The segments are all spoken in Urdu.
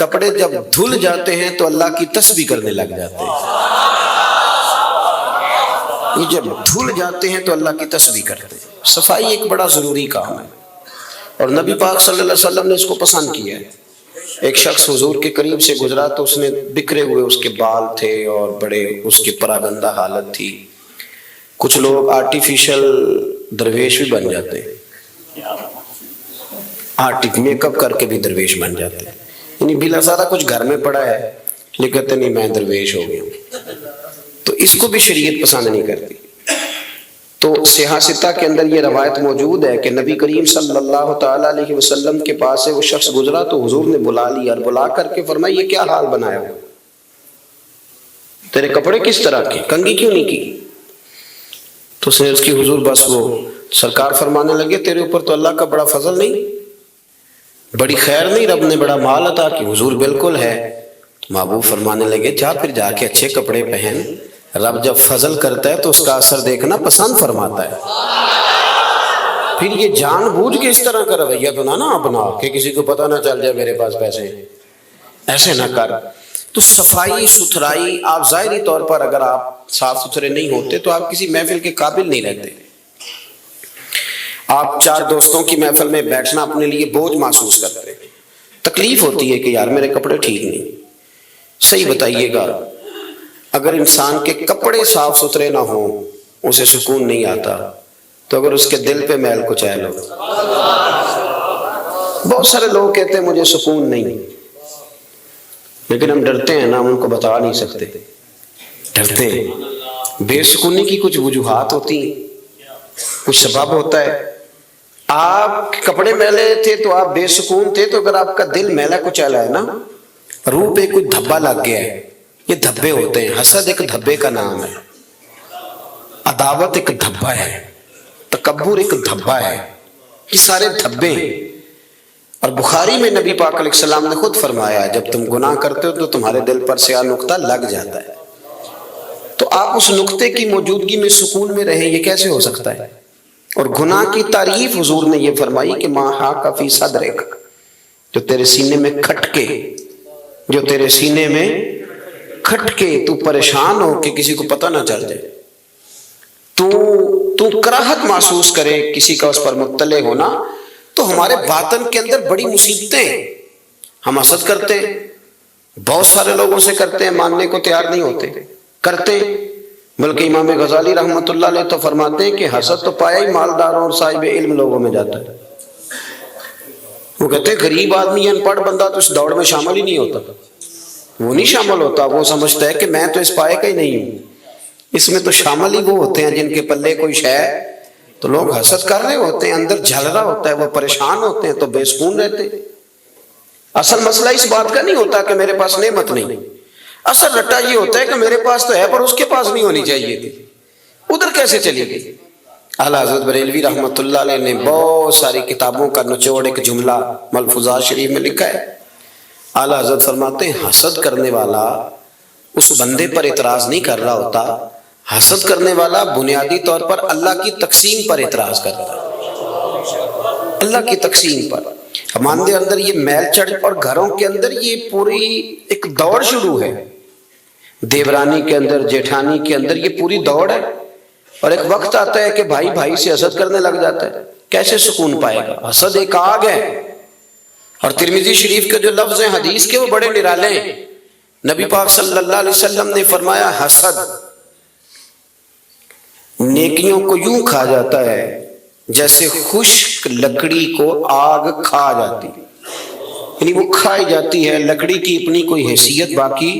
کپڑے جب دھل جاتے ہیں تو اللہ کی تسبیح کرنے لگ جاتے ہیں. یہ جب دھل جاتے ہیں تو اللہ کی تسبیح کرتے ہیں. صفائی ایک بڑا ضروری کام ہے اور نبی پاک صلی اللہ علیہ وسلم نے اس کو پسند کیا ہے. ایک شخص حضور کے قریب سے گزرا تو اس نے بکھرے ہوئے اس کے بال تھے اور بڑے اس کی پراگندہ حالت تھی. کچھ لوگ آرٹیفیشل درویش بھی بن جاتے ہیں, میک اپ کر کے بھی درویش بن جاتے ہیں. یعنی بلا سارا کچھ گھر میں پڑا ہے لیکن کہتے نہیں میں درویش ہو گیا ہوں. تو اس کو بھی شریعت پسند نہیں کرتی. تو صحیح ستہ کے اندر یہ روایت موجود ہے کہ نبی کریم صلی اللہ تعالیٰ علیہ وسلم کے پاس سے وہ شخص گزرا تو حضور نے بلا لیا اور بلا کر کے فرمایا یہ کیا حال بنایا ہو, تیرے کپڑے کس طرح کے, کنگھی کیوں نہیں کی؟ تو اس نے اس کی حضور بس وہ سرکار فرمانے لگے تیرے اوپر تو اللہ کا بڑا فضل نہیں, بڑی خیر نہیں, رب نے بڑا مال عطا کی. حضور بالکل ہے. محبوب فرمانے لگے جا پھر جا کے اچھے کپڑے پہن, رب جب فضل کرتا ہے تو اس کا اثر دیکھنا پسند فرماتا ہے. پھر یہ جان بوجھ کے اس طرح کا رویہ تو نہ اپنا کہ کسی کو پتہ نہ چل جائے میرے پاس پیسے ہیں, ایسے نہ کر. تو صفائی ستھرائی, آپ ظاہری طور پر اگر آپ صاف ستھرے نہیں ہوتے تو آپ کسی محفل کے قابل نہیں رہتے. آپ چار دوستوں کی محفل میں بیٹھنا اپنے لیے بوجھ محسوس کرتے ہیں, تکلیف ہوتی ہے کہ یار میرے کپڑے ٹھیک نہیں. صحیح بتائیے گا, اگر انسان کے کپڑے صاف ستھرے نہ ہوں اسے سکون نہیں آتا, تو اگر اس کے دل پہ میل کچیل ہو. بہت سارے لوگ کہتے ہیں مجھے سکون نہیں, لیکن ہم ڈرتے ہیں نا, ہم ان کو بتا نہیں سکتے, ڈرتے ہیں. بے سکونی کی کچھ وجوہات ہوتی ہیں, کچھ سبب ہوتا ہے. آپ کپڑے میلے تھے تو آپ بے سکون تھے, تو اگر آپ کا دل میلا کچیلا ہے نا, روح پہ کوئی دھبا لگ گیا ہے. یہ دھبے ہوتے ہیں. حسد ایک دھبے کا نام ہے, عداوت ایک دھبا ہے, تکبر ایک دھبا ہے. یہ سارے دھبے ہیں. اور بخاری میں نبی پاک علیہ السلام نے خود فرمایا جب تم گناہ کرتے ہو تو تمہارے دل پر سیاہ نقطہ لگ جاتا ہے. تو آپ اس نقطے کی موجودگی میں سکون میں رہیں, یہ کیسے ہو سکتا ہے؟ اور گناہ کی تعریف حضور نے یہ فرمائی کہ ما حاک فی صدرک, جو تیرے سینے میں کھٹکے, جو تیرے سینے میں کھٹکے, تو پریشان ہو کہ کسی کو پتہ نہ چل جائے, تو کراہت محسوس کرے کسی کا اس پر مطلع ہونا. تو ہمارے باطن کے اندر بڑی مصیبتیں ہیں. ہم حسد کرتے ہیں, بہت سارے لوگوں سے کرتے ہیں, ماننے کو تیار نہیں ہوتے, کرتے ہیں. بلکہ امام غزالی رحمۃ اللہ علیہ تو فرماتے ہیں کہ حسد تو پایا ہی مالداروں اور صاحب علم لوگوں میں جاتا ہے. وہ کہتے ہیں غریب آدمی ان پڑھ بندہ تو اس دوڑ میں شامل ہی نہیں ہوتا. وہ نہیں شامل ہوتا, وہ سمجھتا ہے کہ میں تو اس پائے کا ہی نہیں ہوں. اس میں تو شامل ہی وہ ہوتے ہیں جن کے پلے کوئی شے, تو لوگ حسد کر رہے ہوتے ہیں, اندر جل رہا ہوتا ہے, وہ پریشان ہوتے ہیں تو بے سکون رہتے ہیں. اصل مسئلہ اس بات کا نہیں ہوتا کہ میرے پاس نعمت نہیں, اصل رٹا یہ ہوتا ہے کہ میرے پاس تو ہے پر اس کے پاس نہیں ہونی چاہیے تھی, ادھر کیسے چلی گئی. اعلیٰ حضرت بریلوی رحمۃ اللہ علیہ نے بہت ساری کتابوں کا نچوڑ ایک جملہ ملفوظات شریف میں لکھا ہے. اعلیٰ حضرت فرماتے ہیں حسد کرنے والا اس بندے پر اعتراض نہیں کر رہا ہوتا, حسد کرنے والا بنیادی طور پر اللہ کی تقسیم پر اعتراض کرتا ہے, اللہ کی تقسیم پر. ہمارے اندر یہ میل چڑھ, اور گھروں کے اندر یہ پوری ایک دوڑ شروع ہے, دیورانی کے اندر, جیٹھانی کے اندر یہ پوری دوڑ ہے. اور ایک وقت آتا ہے کہ بھائی بھائی سے حسد کرنے لگ جاتا ہے. کیسے سکون پائے گا؟ حسد ایک آگ ہے. اور ترمذی شریف کے جو لفظ ہیں حدیث کے وہ بڑے نرالے ہیں. نبی پاک صلی اللہ علیہ وسلم نے فرمایا حسد نیکیوں کو یوں کھا جاتا ہے جیسے خشک لکڑی کو آگ کھا جاتی, یعنی وہ کھائی جاتی ہے, لکڑی کی اپنی کوئی حیثیت باقی,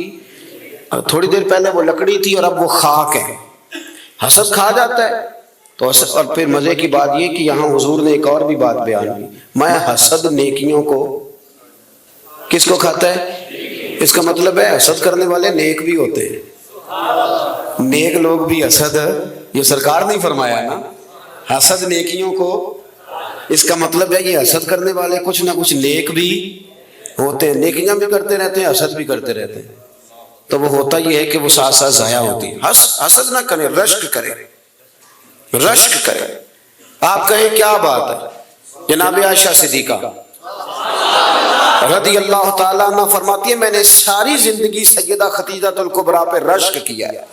تھوڑی دیر پہلے وہ لکڑی تھی اور اب وہ خاک ہے. حسد کھا جاتا ہے. تو اور پھر مزے کی بات یہ کہ یہاں حضور نے ایک اور بھی بات بیان کی, میں حسد نیکیوں کو کس کو کھاتا ہے؟ اس کا مطلب ہے حسد کرنے والے نیک بھی ہوتے ہیں, نیک لوگ بھی حسد, یہ سرکار نہیں فرمایا نا, حسد نیکیوں کو. اس کا مطلب ہے یہ حسد کرنے والے کچھ نہ کچھ نیک بھی ہوتے ہیں, نیکیاں بھی کرتے رہتے ہیں, حسد بھی کرتے رہتے ہیں. تو وہ ہوتا یہ ہے کہ وہ ساتھ ساتھ ضائع ہوتی ہے. حسد نہ کرے, رشک کرے, رشک کرے. آپ کہیں کیا بات ہے؟ جناب عائشہ صدیقہ رضی اللہ تعالیٰ عنہ فرماتی ہے میں نے ساری زندگی سیدہ خدیجہ الکبریٰ پہ رشک کیا ہے۔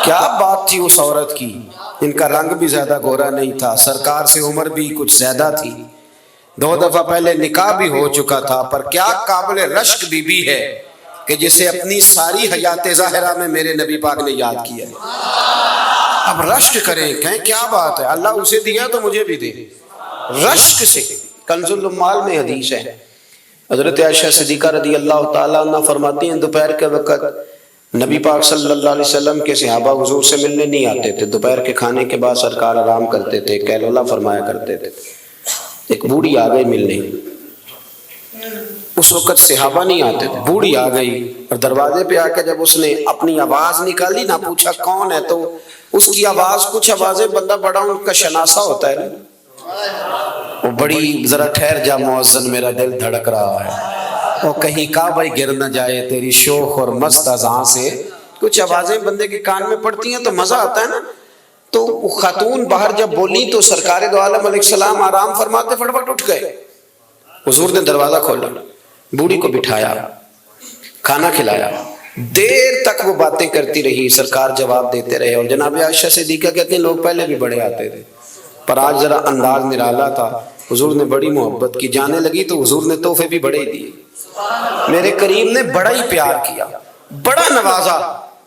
کیا بات تھی اس عورت کی، ان کا رنگ بھی زیادہ گورا نہیں تھا، سرکار سے عمر بھی کچھ زیادہ تھی، 2 دفعہ پہلے نکاح بھی ہو چکا تھا، پر کیا قابل رشک بی بی ہے کہ جسے اپنی ساری حیات ظاہرہ میں میرے نبی پاک نے یاد کیا ہے۔ اب رشک کریں، کہیں کیا بات ہے، اللہ اسے دیا تو مجھے بھی دے۔ رشک سے کنز الاموال میں حدیث ہے، حضرت عائشہ صدیقہ رضی اللہ تعالیٰ عنہ فرماتی ہیں دوپہر کے وقت نبی پاک صلی اللہ علیہ وسلم کے صحابہ حضور سے ملنے نہیں آتے تھے، دوپہر کے کھانے کے بعد سرکار آرام کرتے تھے، قیلولہ فرمایا کرتے تھے۔ ایک بوڑھی آ گئی ملنے، اس وقت صحابہ نہیں آتے تھے، بوڑھی آ گئی اور دروازے پہ آ کے جب اس نے اپنی آواز نکالی نہ پوچھا کون ہے، تو اس کی آواز کچھ آوازیں بندہ بڑا ان کا شناسا ہوتا ہے نا، وہ بڑی ذرا ٹھہر جا مؤذن میرا دل دھڑک رہا ہے، وہ کہیں کعبہ گر نہ جائے تیری شوخ اور مست اذان سے، کچھ آوازیں بندے کے کان میں پڑتی ہیں تو مزہ آتا ہے نا۔ تو خاتون باہر جب بولی تو سرکار دو عالم علیہ السلام آرام فرماتے فٹافٹ اٹھ گئے، حضور نے دروازہ کھولا، بوڑھی کو بٹھایا، کھانا کھلایا، دیر تک وہ باتیں کرتی رہی، سرکار جواب دیتے رہے، اور جناب عائشہ صدیقہ کہتے ہیں لوگ پہلے بھی بڑے آتے تھے پر آج ذرا انداز نرالا تھا، حضور نے بڑی محبت کی، جانے لگی تو حضور نے تحفے بھی بڑے دیے، میرے کریم نے بڑا ہی پیار کیا، بڑا نوازا۔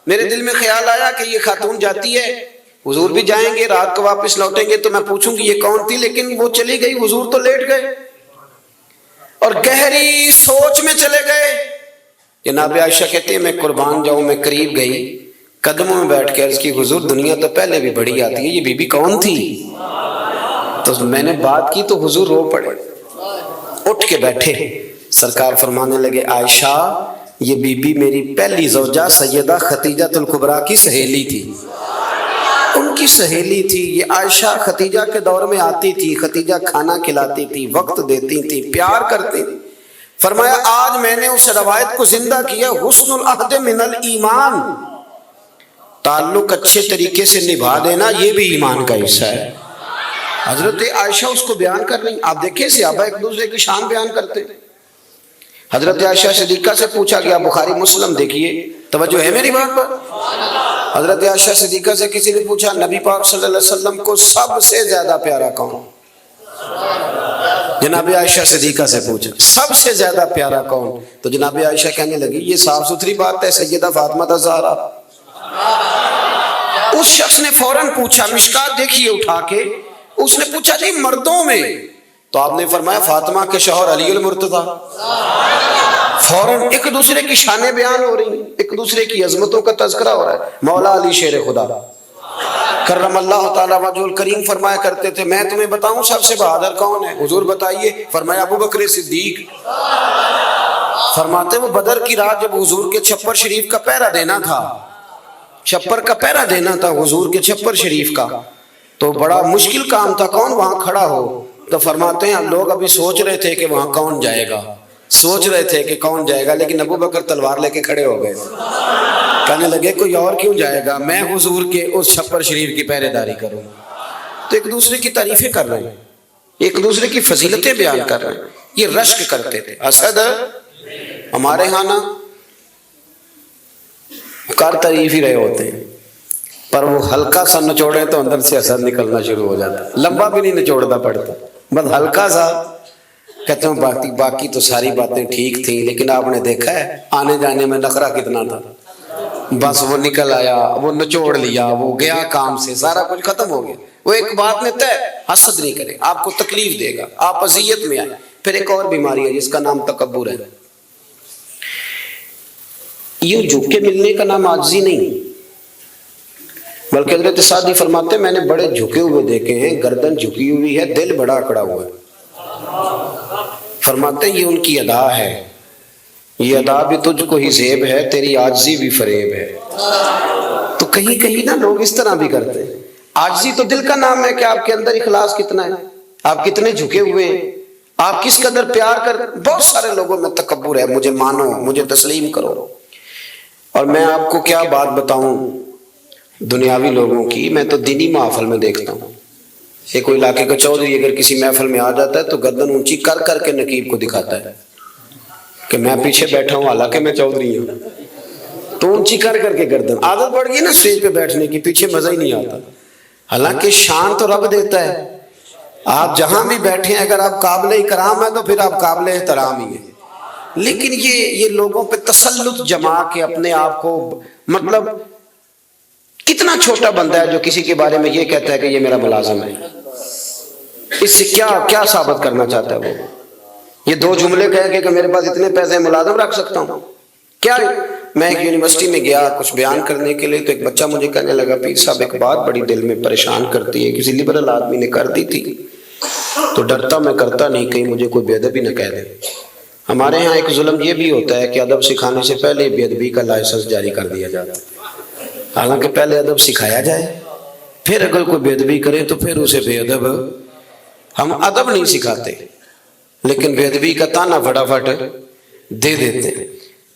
میرے دل میں خیال آیا کہ یہ خاتون جاتی ہے، حضور بھی جائیں گے، رات کو واپس لوٹیں گے تو میں پوچھوں گی یہ کون تھی، لیکن وہ چلی گئی، حضور تو لیٹ گئے اور گہری سوچ میں چلے گئے۔ جناب عائشہ کہتے ہیں میں قربان جاؤں، میں قریب گئی، قدموں میں بیٹھ کے عرض کی حضور دنیا تو پہلے بھی بڑی آتی ہے، یہ بی بی کون تھی؟ تو میں نے بات کی تو حضور رو پڑے، اٹھ کے بیٹھے، سرکار فرمانے لگے عائشہ یہ بی بی میری پہلی زوجہ سیدہ خدیجہ الکبریٰ کی سہیلی تھی، ان کی سہیلی تھی، یہ عائشہ خدیجہ کے دور میں آتی تھی، خدیجہ کھانا کھلاتی تھی، وقت دیتی تھی، پیار کرتی تھی۔ فرمایا آج میں نے اس روایت کو زندہ کیا، حسن العہد من الایمان، تعلق اچھے طریقے سے نبھا دینا یہ بھی ایمان کا حصہ ہے۔ حضرت عائشہ اس کو بیان کر رہی، آپ دیکھیں صحابہ ایک دوسرے کی شان بیان کرتے ہیں۔ حضرت عائشہ صدیقہ سے پوچھا گیا، بخاری مسلم دیکھیے، توجہ ہے میری بات پر؟ حضرت عائشہ صدیقہ سے کسی نے پوچھا نبی پاک صلی اللہ علیہ وسلم کو سب سے زیادہ پیارا کون؟ جناب عائشہ صدیقہ سے پوچھا سب سے زیادہ پیارا کون؟ تو جناب عائشہ کہنے لگی یہ صاف ستھری بات ہے، سیدہ فاطمہ الزہرا۔ اس شخص نے فوراً پوچھا، مشکات دیکھیے اٹھا کے، اس نے پوچھا جی مردوں میں؟ تو آپ نے فرمایا فاطمہ کے شوہر علی المرتضیٰ۔ فوراً ایک دوسرے کی شانیں بیان ہو رہی ہیں، ایک دوسرے کی عظمتوں کا تذکرہ ہو رہا ہے۔ مولا علی شیر خدا کرم اللہ تعالیٰ وجہ الکریم فرمایا کرتے تھے میں تمہیں بتاؤں سب سے بہادر کون ہے؟ حضور بتائیے، فرمایا ابو بکر صدیق۔ فرماتے وہ بدر کی رات جب حضور کے چھپر شریف کا پہرا دینا تھا، چھپر کا پہرا دینا تھا حضور کے چھپر شریف کا، تو بڑا مشکل کام تھا کون وہاں کھڑا ہو، تو فرماتے ہیں لوگ ابھی سوچ رہے تھے کہ وہاں کون جائے گا، سوچ رہے تھے کہ کون جائے گا، لیکن ابو بکر تلوار لے کے کھڑے ہو گئے، کہنے لگے کوئی اور کیوں جائے گا، میں حضور کے اس چھپر شریف کی پہرے داری کروں۔ تو ایک دوسرے کی تعریفیں کر رہے ہیں، ایک دوسرے کی فضیلتیں بیان کر رہے ہیں، یہ رشک کرتے تھے۔ اسد ہمارے ہاں نا کار تعریف ہی رہے ہوتے ہیں، پر وہ ہلکا سا نچوڑے تو اندر سے اسد نکلنا شروع ہو جاتا ہے، لمبا بھی نہیں نچوڑنا پڑتا، بس ہلکا سا کہتے ہیں باقی تو ساری باتیں ٹھیک تھیں، لیکن آپ نے دیکھا ہے آنے جانے میں نخرہ کتنا تھا، بس وہ نکل آیا، وہ نچوڑ لیا، وہ گیا کام سے، سارا کچھ ختم ہو گیا۔ وہ ایک بات میں طے، حسد نہیں کرے، آپ کو تکلیف دے گا، آپ اذیت میں آئے۔ پھر ایک اور بیماری ہے جس کا نام تکبر ہے۔ یہ جھک کے ملنے کا نام عاجزی نہیں، بلکہ حضرت سعدی فرماتے ہیں میں نے بڑے جھکے ہوئے دیکھے ہیں، گردن جھکی ہوئی ہے، دل بڑا اکڑا ہوا ہے۔ فرماتے ہیں یہ ان کی ادا ہے، یہ ادا بھی تجھ کو ہی زیب ہے، تیری عاجزی بھی فریب ہے۔ تو کہیں کہیں نا لوگ اس طرح بھی کرتے ہیں۔ عاجزی تو دل کا نام ہے کہ آپ کے اندر اخلاص کتنا ہے، آپ کتنے جھکے ہوئے ہیں، آپ کس قدر پیار کر۔ بہت سارے لوگوں میں تکبر ہے، مجھے مانو، مجھے تسلیم کرو۔ اور میں آپ کو کیا بات بتاؤں دنیاوی لوگوں کی، میں تو دینی محفل میں دیکھتا ہوں، یہ کوئی علاقے کا چودھری اگر کسی محفل میں آ جاتا ہے تو گردن اونچی کر کر کے نقیب کو دکھاتا ہے، کہ میں پیچھے بیٹھا ہوں حالانکہ میں چودھری ہوں، تو اونچی کر کے گردن، عادت پڑ گئی نا اسٹیج پہ بیٹھنے کی، پیچھے مزہ ہی نہیں آتا، حالانکہ شان تو رب دیتا ہے، آپ جہاں بھی بیٹھے ہیں اگر آپ قابل اکرام ہیں تو پھر آپ قابل احترام ہی ہیں، لیکن یہ لوگوں پہ تسلط جما کے اپنے آپ کو، مطلب کتنا چھوٹا بندہ ہے جو کسی کے بارے میں یہ کہتا ہے کہ یہ میرا ملازم ہے، اس سے کیا ثابت کرنا چاہتا ہے وہ؟ یہ دو جملے کہہ کہ میرے پاس اتنے پیسے ملازم رکھ سکتا ہوں کیا؟ میں ایک یونیورسٹی میں گیا کچھ بیان کرنے کے لیے، تو ایک بچہ مجھے کہنے لگا پیر صاحب ایک بات بڑی دل میں پریشان کرتی ہے، کسی لبرل آدمی نے کر دی تھی تو ڈرتا میں کرتا نہیں کہیں مجھے کوئی بے ادبی نہ کہہ دے۔ ہمارے ہاں ایک ظلم یہ بھی ہوتا ہے کہ ادب سکھانے سے پہلے بے ادبی کا لائسنس جاری کر دیا جاتا ہے، حالانکہ پہلے ادب سکھایا جائے، پھر اگر کوئی بے ادبی کرے تو پھر اسے بے ادب۔ ہم ادب نہیں سکھاتے لیکن بے ادبی کا تانا فٹافٹ دے دیتے ہیں۔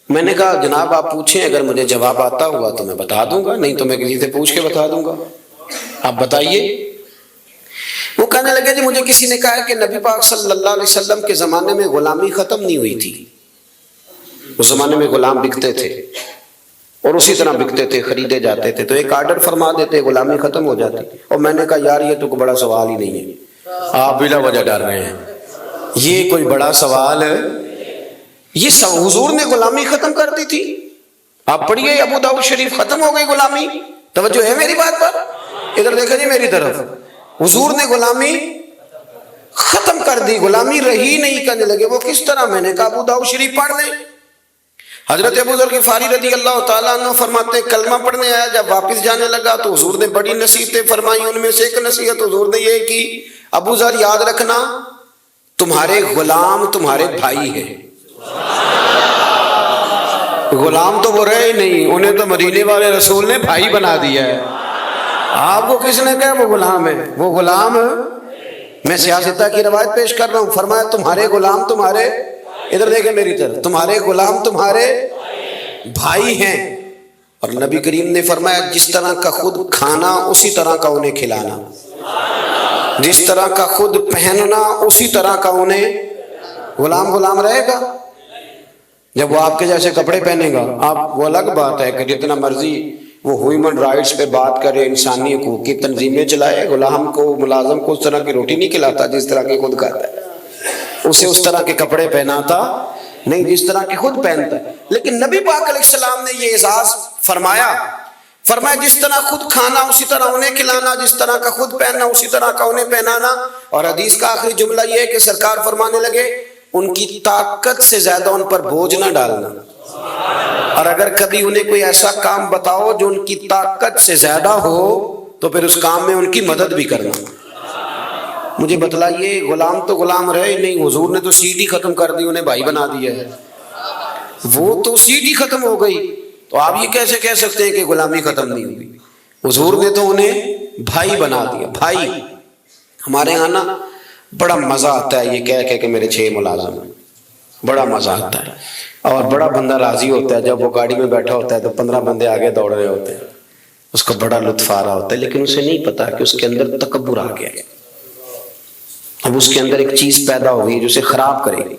میں نے کہا جناب آپ پوچھیں، اگر مجھے جواب آتا ہوا تو میں بتا دوں گا، نہیں تو میں کسی سے پوچھ کے بتا دوں گا، آپ بتائیے۔ وہ کہنے لگے جی مجھے کسی نے کہا کہ نبی پاک صلی اللہ علیہ وسلم کے زمانے میں غلامی ختم نہیں ہوئی تھی، اس زمانے میں غلام بکتے تھے اور اسی طرح بکتے تھے، خریدے جاتے تھے، تو ایک آرڈر فرما دیتے غلامی ختم ہو جاتی۔ اور میں نے کہا یار یہ تو کوئی بڑا سوال ہی نہیں ہے، آپ بلا وجہ ڈر رہے ہیں، یہ کوئی بڑا سوال ہے؟ یہ حضور نے غلامی ختم کر دی تھی، آپ پڑھیے ابو داؤد شریف، ختم ہو گئی غلامی، توجہ ہے میری بات پر؟ ادھر دیکھیں جی میری طرف، حضور نے غلامی ختم کر دی، غلامی رہی نہیں۔ کہنے لگے وہ کس طرح؟ میں نے کہا ابو داؤد شریف پڑھ لیں۔ حضرت ابو ذر غفاری رضی اللہ تعالیٰ عنہ فرماتے ہیں کلمہ پڑھنے آیا، جب واپس جانے لگا تو حضور نے بڑی نصیحتیں فرمائی، ان میں سے ایک نصیحت حضور نے یہ کی ابو ذر یاد رکھنا تمہارے غلام تمہارے بھائی ہیں۔ غلام تو وہ رہے نہیں، انہیں تو مدینے والے رسول نے بھائی بنا دیا ہے، آپ کو کس نے کہا وہ غلام ہے؟ وہ غلام، میں سیاستہ کی روایت پیش کر رہا ہوں، فرمایا تمہارے غلام تمہارے، ادھر دیکھیں میری طرف، تمہارے غلام تمہارے بھائی ہیں۔ اور نبی کریم نے فرمایا جس طرح کا خود کھانا اسی طرح کا انہیں کھلانا، جس طرح کا خود پہننا اسی طرح کا انہیں۔ غلام غلام رہے گا جب وہ آپ کے جیسے کپڑے پہنے گا، آپ وہ الگ بات ہے کہ جتنا مرضی وہ ہیومن رائٹس پہ بات کرے، انسانی حقوق کی تنظیمیں چلائے، غلام کو ملازم کو اس طرح کی روٹی نہیں کھلاتا جس طرح کی خود کھاتا ہے، اسے اس طرح کے کپڑے پہناتا نہیں جس طرح کی خود پہنتا ہے۔ لیکن نبی پاک علیہ السلام نے یہ اعزاز فرمایا جس طرح خود کھانا اسی طرح انہیں کھلانا، جس طرح کا خود پہننا اسی طرح کا انہیں پہنانا۔ اور حدیث کا آخری جملہ یہ ہے کہ سرکار فرمانے لگے ان کی طاقت سے زیادہ ان پر بوجھ نہ ڈالنا، اور اگر کبھی انہیں کوئی ایسا کام بتاؤ جو ان کی طاقت سے زیادہ ہو تو پھر اس کام میں ان کی مدد بھی کرنا۔ مجھے بتلائیے غلام تو غلام رہے نہیں، حضور نے تو سیٹ ہی ختم کر دی، انہیں بھائی بنا دیا ہے، وہ تو سیٹ ہی ختم ہو گئی، تو آپ یہ کیسے کہہ سکتے ہیں کہ غلامی ختم نہیں ہوئی؟ حضور نے تو انہیں بھائی بنا دیا۔ بھائی ہمارے یہاں نا بڑا مزہ آتا ہے یہ کہہ کہ میرے 6 ملازم ہیں، بڑا مزہ آتا ہے، اور بڑا بندہ راضی ہوتا ہے جب وہ گاڑی میں بیٹھا ہوتا ہے تو 15 بندے آگے دوڑ رہے ہوتے ہیں، اس کو بڑا لطف آ رہا ہوتا ہے، لیکن اسے نہیں پتا کہ اس کے اندر تکبر آ گیا ہے، اب اس کے اندر ایک چیز پیدا ہو گئی جو اسے خراب کرے گی،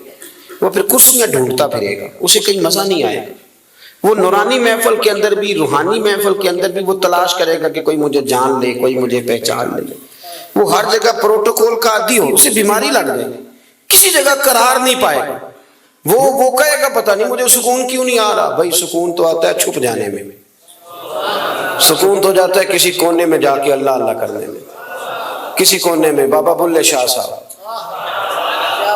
وہ پھر کرسیاں ڈھونڈتا پھرے گا، اسے کہیں مزہ نہیں آئے گا، وہ نورانی محفل کے اندر بھی روحانی محفل کے اندر بھی وہ تلاش کرے گا کہ کوئی مجھے جان لے، کوئی مجھے پہچان لے، وہ ہر جگہ پروٹوکول کا عادی ہو، اسے بیماری لگ جائے، کسی جگہ قرار نہیں پائے گا، وہ کہے گا پتہ نہیں مجھے سکون کیوں نہیں آ رہا۔ بھائی سکون تو آتا ہے چھپ جانے میں، سکون تو جاتا ہے کسی کونے میں جا کے اللہ اللہ کرنے میں، کسی کونے میں۔ بابا بلے شاہ صاحب،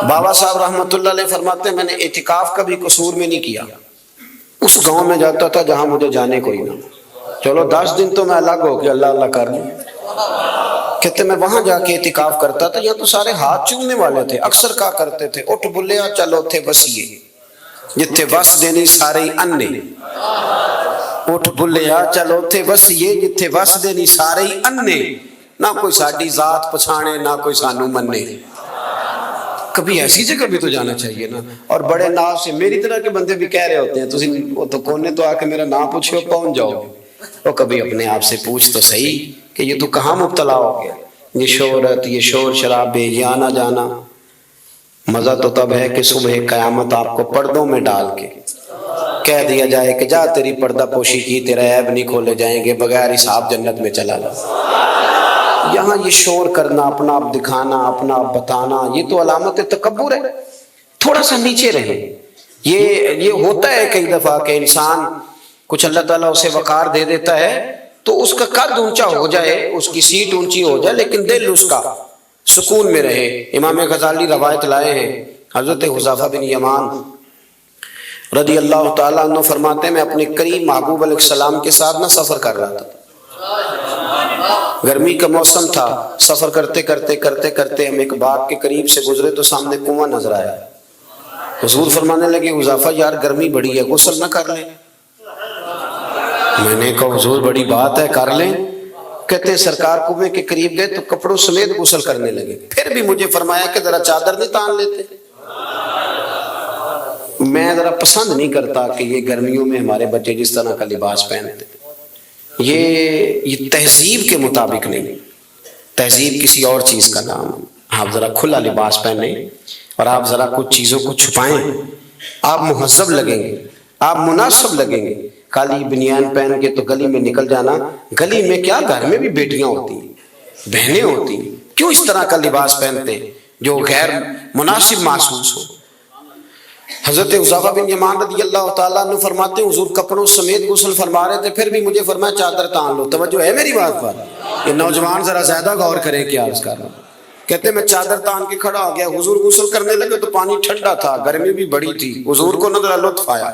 بابا صاحب رحمت اللہ علیہ فرماتے ہیں میں نے اعتکاف کبھی قصور میں نہیں کیا، اس گاؤں میں جاتا تھا جہاں مجھے جانے کوئی نہ، چلو 10 دن تو میں الگ ہو کے اللہ اللہ کر لوں، کہتے میں وہاں جا کے اعتکاف کرتا تھا، یا تو سارے ہاتھ چومنے والے تھے، اکثر کہا کرتے تھے اٹھ بلیا چلو تھے وسیے جتھے وس دینی سارے انے، اٹھ بلیا چلو تھے وسیے جتھے وس دینی سارے انے، نہ کوئی ساڈی ذات پچھانے نہ کوئی سانو منے۔ کبھی ایسی جگہ بھی تو جانا چاہیے نا۔ اور بڑے ناز سے میری طرح کے بندے بھی کہہ رہے ہوتے ہیں تسی وہ تو کونے تو آ کے میرا نام پوچھو پہنچ جاؤ گے، وہ کبھی اپنے آپ سے پوچھ تو صحیح کہ یہ تو کہاں مبتلا ہو گیا، یہ شہرت، یہ شور شرابے، یہ آنا جانا، مزہ تو تب ہے کہ صبح قیامت آپ کو پردوں میں ڈال کے کہہ دیا جائے کہ جا تیری پردہ پوشی کی، تیرے عیب نہیں کھولے جائیں گے، بغیر حساب جنت میں چلا جا۔ یہاں یہ شور کرنا، اپنا آپ دکھانا، اپنا آپ بتانا، یہ تو علامت تکبر ہے۔ تھوڑا سا نیچے رہیں۔ یہ ہوتا ہے کئی دفعہ کہ انسان کچھ اللہ تعالیٰ اسے وقار دے دیتا ہے تو اس کا قد اونچا ہو جائے، اس کی سیٹ اونچی ہو جائے، لیکن دل اس کا سکون میں رہے۔ امام غزالی روایت لائے ہیں، حضرت حذیفہ بن یمان رضی اللہ تعالیٰ عنہ فرماتے ہیں میں اپنے قریب محبوب علیہ السلام کے ساتھ نہ سفر کر رہا تھا، گرمی کا موسم تھا، سفر کرتے کرتے کرتے کرتے ہم ایک باغ کے قریب سے گزرے تو سامنے کنواں نظر آیا۔ حضور فرمانے لگے حذیفہ یار گرمی بڑی ہے، غسل نہ کر لیں؟ میں نے کہا حضور بڑی بات ہے، کر لیں۔ کہتے ہیں سرکار کنویں کے قریب گئے تو کپڑوں سمیت غسل کرنے لگے، پھر بھی مجھے فرمایا کہ ذرا چادر نہیں تان لیتے؟ میں ذرا پسند نہیں کرتا کہ یہ گرمیوں میں ہمارے بچے جس طرح کا لباس پہنتے، یہ تہذیب کے مطابق نہیں، تہذیب کسی اور چیز کا نام ہے۔ آپ ذرا کھلا لباس پہنیں اور آپ ذرا کچھ چیزوں کو چھپائیں، آپ مہذب لگیں گے، آپ مناسب لگیں گے۔ کالی بنیان پہن کے تو گلی میں نکل جانا، گلی میں کیا گھر میں بھی بیٹیاں ہوتی ہیں، بہنیں ہوتی ہیں، کیوں اس طرح کا لباس پہنتے ہیں جو غیر مناسب محسوس ہو؟ حضرت حذیفہ بن یمان رضی اللہ تعالیٰ عنہ فرماتے ہیں حضور کپڑوں سمیت غسل فرما رہے تھے، پھر بھی مجھے فرمایا چادر تان لو۔ توجہ ہے میری بات پر؟ یہ نوجوان ذرا زیادہ غور کریں کیا عرض کر رہا ہوں۔ کہتے ہیں میں چادر تان کے کھڑا ہو گیا، حضور غسل کرنے لگے تو پانی ٹھنڈا تھا، گرمی بھی بڑی تھی، حضور کو نہ لطف آیا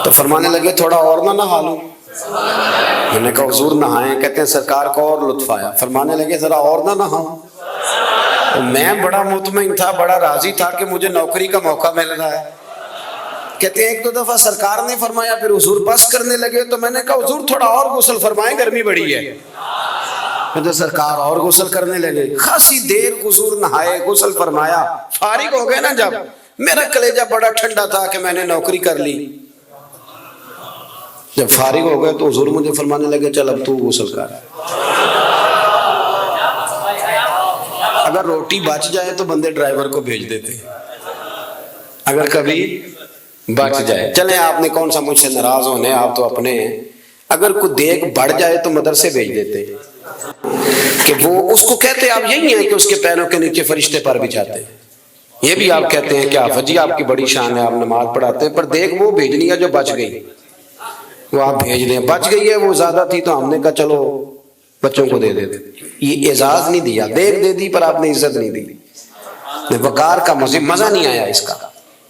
تو فرمانے لگے تھوڑا اور نہ نہا لوں؟ میں نے کہا حضور نہائیں۔ کہتے ہیں سرکار کو اور لطف آیا، فرمانے لگے ذرا اور نہ نہاؤں؟ میں بڑا مطمئن تھا، بڑا راضی تھا کہ مجھے نوکری کا موقع مل رہا ہے۔ کہتے ہیں ایک دو دفعہ سرکار نے فرمایا، پھر حضور بس کرنے لگے تو میں نے کہا حضور تھوڑا اور غسل فرمائیں، گرمی بڑی ہے۔ تو سرکار اور غسل کرنے لگے، خاصی دیر حضور نہائے، غسل فرمایا، فارغ ہو گئے نا جب، میرا کلیجہ بڑا ٹھنڈا تھا کہ میں نے نوکری کر لی۔ جب فارغ ہو گئے تو حضور مجھے فرمانے لگے چل اب تو غسل کر۔ اگر روٹی بچ جائے تو بندے ڈرائیور کو بھیج دیتے، اگر کبھی بچ جائے۔ چلیں آپ نے کون سا مجھ سے ناراض ہونے، آپ تو اپنے ہیں۔ اگر کوئی دیکھ بڑھ جائے تو مدرسے بھیج دیتے کہ وہ اس کو کہتے آپ یہی ہیں کہ اس کے پیروں کے نیچے فرشتے پر بچھاتے ہیں، یہ بھی آپ کہتے ہیں کہ آپ جی آپ کی بڑی شان ہے، آپ نماز پڑھاتے ہیں، پر دیکھ وہ بھیجنی ہے جو بچ گئی، وہ آپ بھیج دیں۔ بچ گئی ہے وہ زیادہ تھی تو ہم نے کہا چلو بچوں کو دے دیتے۔ یہ اعزاز نہیں دیا، دیکھ دے دی پر آپ نے عزت نہیں دی، وقار کا مزہ نہیں آیا اس کا،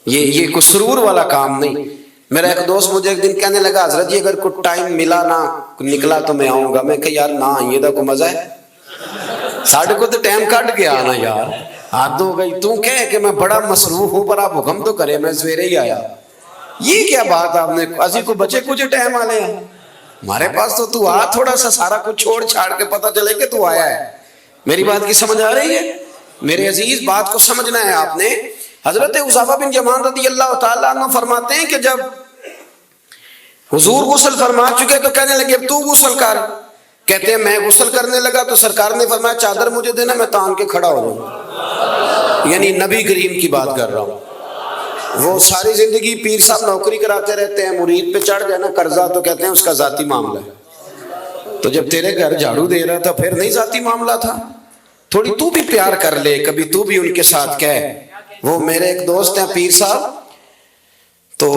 یہ کوئی سرور والا کام نہیں۔ میرا ایک دوست مجھے ایک دن کہنے لگا حضرت جی اگر کوئی ٹائم ملا نہ نکلا تو میں آؤں گا۔ میں کہ یار نہ آئیے دا کوئی مزہ ہے، ساڑھے کو تو ٹائم کٹ گیا نا یار، حد ہو گئی۔ تو کہے کہ میں بڑا مصروف ہوں پر آپ حکم تو کرے، میں سویرے ہی آیا۔ یہ کیا بات آپ نے، اسی کو بچے کچھ ٹائم آلے ہیں ہمارے پاس، تو آ تھوڑا سا سارا کچھ چھوڑ چھاڑ کے پتہ چلے کہ تو آیا ہے۔ میری بات کی سمجھ آ رہی ہے میرے عزیز؟ بات کو سمجھنا ہے آپ نے۔ حضرت حذیفہ بن یمان رضی اللہ تعالیٰ عنہ فرماتے ہیں کہ جب حضور غسل فرما چکے تو کہنے لگے اب تو غسل کر۔ کہتے ہیں میں غسل کرنے لگا تو سرکار نے فرمایا چادر مجھے دینا، میں تان کے کھڑا ہو جاؤں۔ یعنی نبی کریم کی بات کر رہا ہوں۔ وہ ساری زندگی پیر صاحب نوکری کراتے رہتے ہیں، مرید پہ چڑھ جائے نا قرضہ تو کہتے ہیں اس کا ذاتی معاملہ ہے، تو جب تیرے گھر جھاڑو دے رہا تھا پھر نہیں ذاتی معاملہ تھا؟ تھوڑی تو بھی پیار کر لے، کبھی تو بھی ان کے ساتھ کہہ۔ وہ میرے ایک دوست ہیں پیر صاحب، تو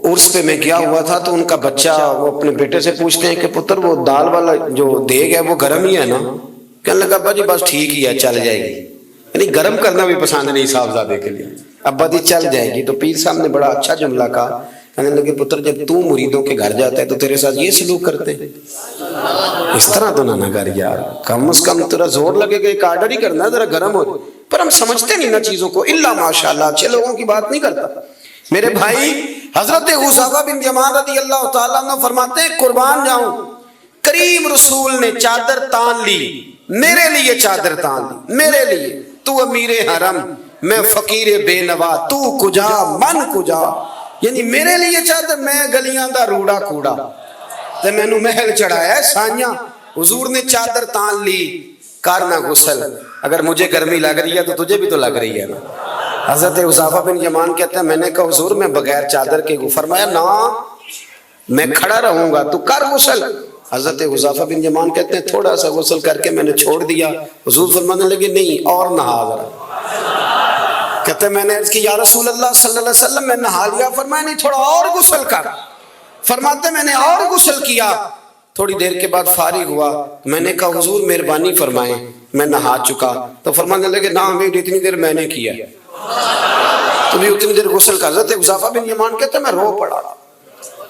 عرس پہ میں گیا ہوا تھا تو ان کا بچہ وہ اپنے بیٹے سے پوچھتے ہیں کہ پتر وہ دال والا جو دیگ ہے وہ گرم ہی ہے نا؟ کہنے لگا ابا جی بس ٹھیک ہی ہے چل جائے گی، یعنی گرم کرنا بھی پسند نہیں صاحبزادے کے لیے، ابا جی چل جائے گی۔ تو پیر صاحب نے بڑا اچھا جملہ کہا، کہنے لگے پتر جب تو مریدوں کے گھر جاتا ہے تو تیرے ساتھ یہ سلوک کرتے ہیں؟ اس طرح تو نہ کر یار، کم از کم تیرا زور لگے گا ایک آرڈر ہی کرنا ہے ذرا گرم ہو۔ پر ہم سمجھتے نہیں نا چیزوں کو، الا ماشاءاللہ اچھے لوگوں کی بات نہیں کرتا۔ میرے بھائی حضرت حذیفہ بن یمان رضی اللہ تعالیٰ عنہ فرماتے ہیں قربان جاؤں کریم رسول نے چادر تان لی، میرے لیے چادر تان لی، میرے لیے۔ تو امیر حرم میں فقیر بے نوا، تو کجا من کجا، یعنی میرے لیے چادر، میں گلیاں دا روڑا کوڑا تے مینوں محل چڑھایا ہے سائیاں۔ حضور نے چادر تان لی، کرنا غسل, اگر مجھے گرمی لگ رہی ہے تو تجھے بھی تو لگ رہی ہے نا. حضرت حذیفہ بن یمان کہتے ہیں میں نے کہا حضور میں بغیر چادر کے, فرمایا نا میں کھڑا رہوں گا تو کر غسل. حضرت حذیفہ بن یمان کہتے ہیں تھوڑا سا غسل کر کے میں نے چھوڑ دیا. حضور فرمانے لگے نہیں اور نہا ذرا. کہتے ہیں میں نے عرض کی یا رسول اللہ صلی اللہ علیہ وسلم میں نہا لیا. فرمایا نہیں تھوڑا اور غسل کر. فرماتے میں نے اور غسل کیا. تھوڑی دیر کے بعد فارغ ہوا, میں نے کہا حضور مہربانی فرمائیں میں نہا چکا. تو فرمانے لگے نہ ہمیں اتنی دیر میں نے کیا تو بھی اتنی دیر غسل کر. حضرت حذیفہ بن یمان کہتے ہیں میں رو پڑا.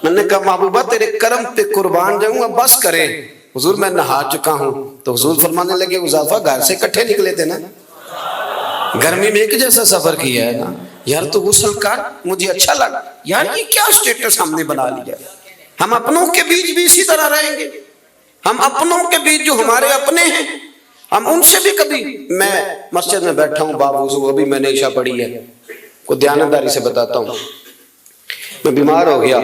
میں نے کہا محبوبہ تیرے کرم پہ قربان جاؤں گا بس کرے, حضور میں نہا چکا ہوں. تو حضور فرمانے لگے حذیفہ گھر سے کٹھے نکلے تھے نا, گرمی میں ایک جیسا سفر کیا ہے نا یار, تو غسل کر. مجھے اچھا لگا یار یہ کیا سٹیٹس ہم نے بنا لیا. ہم اپنوں کے بیچ بھی اسی طرح رہیں گے. ہم اپنوں کے بیچ جو ہمارے اپنے ہیں ہم ان سے بھی کبھی, میں مسجد میں بیٹھا ہوں باوضو, ابھی میں نے عشاء پڑھی ہے, کو دیانتداری سے بتاتا ہوں, میں بیمار ہو گیا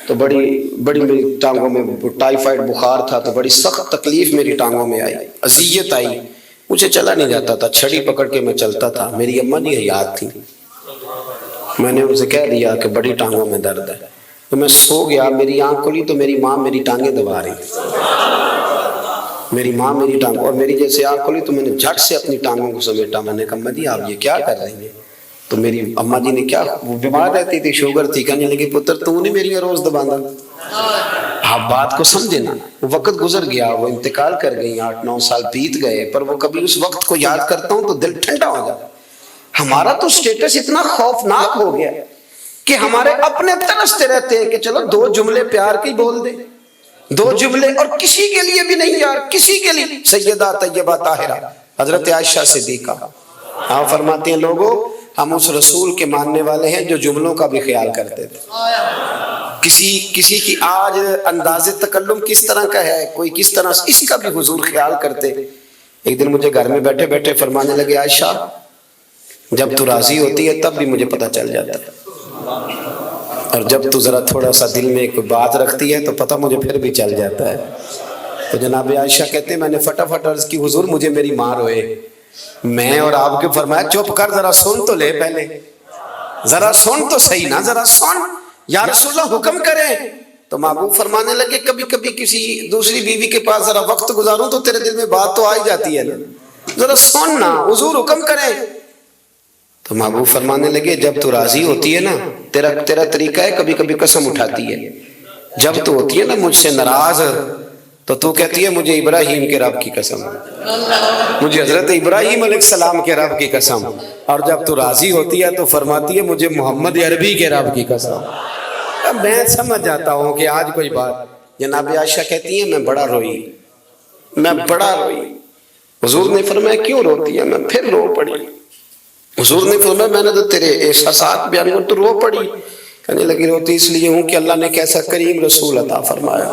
تو بڑی میری ٹانگوں میں ٹائیفائڈ بخار تھا, تو بڑی سخت تکلیف میری ٹانگوں میں آئی, اذیت آئی, مجھے چلا نہیں جاتا تھا, چھڑی پکڑ کے میں چلتا تھا. میری اماں جی حیات تھی, میں نے ان سے کہہ دیا کہ بڑی ٹانگوں میں درد ہے. تو میں سو گیا, میری آنکھ کھلی تو میری ماں میری ٹانگیں دبا رہی, میری ماں میری ٹانگ, اور میری جیسے آنکھ کھلی تو میں نے جھٹ سے اپنی ٹانگوں کو سمیٹا. میں نے کہا اماں جی آپ یہ کیا کر رہی ہیں؟ تو میری اماں جی نے کیا, وہ بیمار رہتی تھی, شوگر تھی, کہنے لگی پتر تو نے میری روز دبانا. آپ بات کو سمجھے نا, وہ وقت گزر گیا, وہ انتقال کر گئی, 8-9 سال بیت گئے, پر وہ کبھی اس وقت کو یاد کرتا ہوں تو دل ٹھنڈا ہو جاتا. ہمارا تو سٹیٹس اتنا خوفناک ہو گیا کہ ہمارے اپنے ترستے رہتے ہیں کہ چلو 2 جملے پیار کی بول دیں, 2 جملے, اور کسی کے لیے بھی نہیں یار, کسی کے لیے. سیدہ طیبہ طاہرہ حضرت عائشہ صدیقہ آپ فرماتی ہیں لوگوں ہم اس رسول کے ماننے والے ہیں جو جملوں کا بھی خیال کرتے تھے. کسی کی آج انداز تکلم کس طرح کا ہے, کوئی کس طرح, اس کا بھی حضور خیال کرتے. ایک دن مجھے گھر میں بیٹھے بیٹھے فرمانے لگے عائشہ جب تو راضی ہوتی ہے تب بھی مجھے پتہ چل جاتا ہے, اور جب تو ذرا تھوڑا سا دل میں کوئی بات رکھتی ہے تو پتہ مجھے پھر بھی چل جاتا ہے. تو جناب عائشہ کہتے ہیں میں نے فٹافٹ عرض کی حضور مجھے میری ماں روئے. میں اور آپ کے فرمایا چپ کر ذرا سن تو لے, پہلے ذرا سن تو صحیح نا, ذرا سن یا رسول اللہ حکم کریں. تو محبوب فرمانے لگے کبھی کبھی کسی دوسری بیوی کے پاس ذرا وقت گزاروں تو تیرے دل میں بات تو آ ہی جاتی ہے نا, ذرا سن نا حضور حکم کریں. تو محبوب فرمانے لگے جب تو راضی ہوتی ہے نا تیرا طریقہ ہے کبھی کبھی قسم اٹھاتی ہے, جب تو ہوتی ہے نا مجھ سے ناراض تو کہتی ہے مجھے ابراہیم کے رب کی قسم, مجھے حضرت ابراہیم علیہ السلام کے رب کی قسم, اور جب تو راضی ہوتی ہے تو فرماتی ہے مجھے محمد عربی کے رب کی قسم. اب میں سمجھ جاتا ہوں کہ آج کوئی بات. جناب عائشہ کہتی ہیں میں بڑا روئی. حضور نے فرمایا کیوں روتی ہے؟ میں پھر رو پڑی. حضور نے فرمایا میں نے تو تیرے احساسات بیان کر تو رو پڑی. کہنے لگی روتی اس لیے ہوں کہ اللہ نے کیسا کریم رسول عطا فرمایا.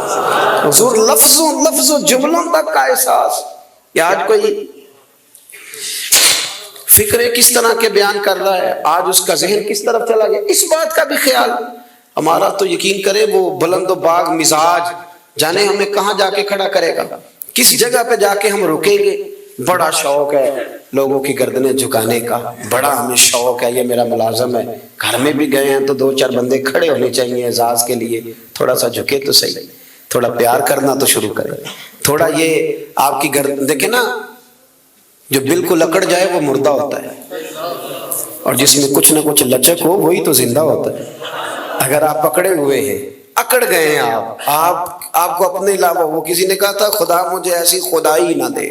حضور لفظوں جملوں تک کا احساس. یا آج کوئی فکرے کس طرح کے بیان کر رہا ہے, آج اس کا ذہن کس طرف چلا گیا, اس بات کا بھی خیال ہمارا. تو یقین کرے وہ بلند و باغ مزاج جانے ہمیں کہاں جا کے کھڑا کرے گا, کس جگہ پہ جا کے ہم رکیں گے. بڑا شوق ہے لوگوں کی گردنیں جھکانے کا, بڑا ہمیں شوق ہے, یہ میرا ملازم ہے. گھر میں بھی گئے ہیں تو 2-4 بندے کھڑے ہونے چاہیے اعزاز کے لیے, تھوڑا سا جھکے تو صحیح, تھوڑا پیار کرنا تو شروع کرے, تھوڑا یہ آپ کی گردن دیکھیں نا, جو بالکل اکڑ جائے وہ مردہ ہوتا ہے, اور جس میں کچھ نہ کچھ لچک ہو وہی تو زندہ ہوتا ہے. اگر آپ پکڑے ہوئے ہیں, اکڑ گئے ہیں آپ کو اپنے علاوہ, وہ کسی نے کہا تھا خدا مجھے ایسی خدائی نہ دے